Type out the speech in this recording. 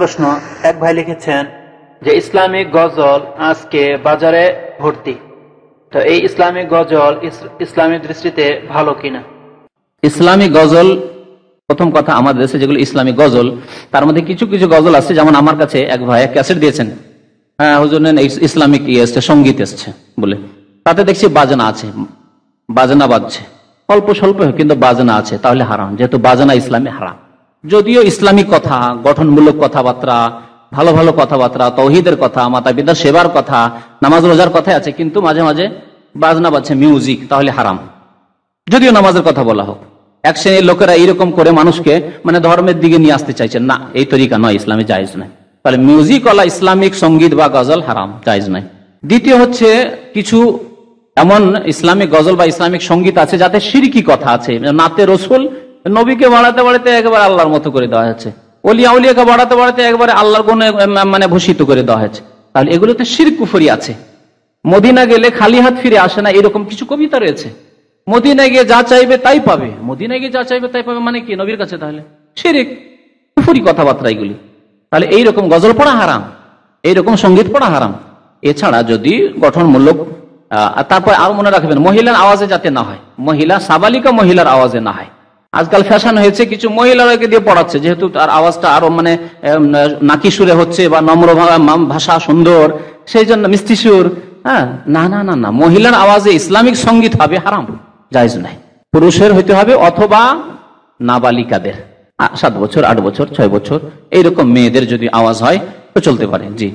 প্রশ্ন, এক ভাই লিখেছেন যে ইসলামিক গজল আজকে বাজারে ভর্তি, তো এই ইসলামিক গজল ইসলামিক দৃষ্টিতে ভালো কিনা? ইসলামিক গজল, প্রথম কথা, আমাদের দেশে যেগুলো ইসলামিক গজল তার মধ্যে কিছু কিছু গজল আছে, যেমন আমার কাছে এক ভাই ক্যাসেট দিয়েছেন, হ্যাঁ হুজুর ইসলামিক এসছে, সঙ্গীত এসছে বলে, তাতে দেখছি বাজনা আছে, বাজনা বাজছে অল্প স্বল্প কিন্তু বাজনা আছে, তাহলে হারাম, যেহেতু বাজনা ইসলামে হারাম। যদিও ইসলামিক কথা, গঠনমূলক কথাবার্তা, ভালো ভালো কথাবার্তা, তৌহিদের কথা, মাতা পিতার সেবার কথা, নামাজ রোজার কথা আছে, কিন্তু মাঝে মাঝে বাজনা বাজছে, মিউজিক, তাহলে হারাম। যদিও নামাজের কথা বলা হোক, এক শ্রেণীর লোকেরা এইরকম করে মানুষকে মানে ধর্মের দিকে নিয়ে আসতে চাইছেন, না এই তরিকা নয়, ইসলামে জায়েজ নয়, তাহলে মিউজিক ওয়ালা ইসলামিক সঙ্গীত বা গজল হারাম, জায়েজ নয়। দ্বিতীয় হচ্ছে, কিছু এমন ইসলামিক গজল বা ইসলামিক সঙ্গীত আছে যাতে শিরকি কথা আছে, নাতে রসুল, নবীকে বাড়াতে বাড়াতে একবারে আল্লাহর মতো করে দেওয়া হয়েছে, ওলিয়া উলিয়াকে বাড়াতে বাড়াতে একবারে আল্লাহর গুণে মানে ভূষিত করে দেওয়া হয়েছে, তাহলে এগুলোতে শিরক কুফরি আছে। মদিনা গেলে খালি হাত ফিরে আসে না, এরকম কিছু কবিতা রয়েছে। মদিনা গিয়ে যা চাইবে তাই পাবে, মদিনা গিয়ে যা চাইবে তাই পাবে মানে কি? নবীর কাছে তাহলে শিরক কুফরি কথাবার্তা এগুলি, তাহলে এইরকম গজল পড়া হারাম, এইরকম সঙ্গীত পড়া হারাম। এছাড়া যদি গঠনমূলক, তারপর আরো মনে রাখবেন মহিলার আওয়াজে যাতে না হয়, মহিলা সাবালিকা মহিলার আওয়াজে না হয়। আজকাল ফ্যাশন হয়েছে, কিছু মহিলাকে দিয়ে পড়াচ্ছে, যেহেতু তার আওয়াজটা আরো মানে নাকি সুরে হচ্ছে বা নম্র ভাষা সুন্দর, সেই জন্য মিষ্টি সুর। হ্যাঁ, না না না না, মহিলার আওয়াজে ইসলামিক সঙ্গীত হবে হারাম, জায়েজ নাই। পুরুষের হইতে হবে, অথবা নাবালিকাদের 7 বছর 8 বছর 6 বছর এইরকম মেয়েদের যদি আওয়াজ হয় তো চলতে পারে। জি।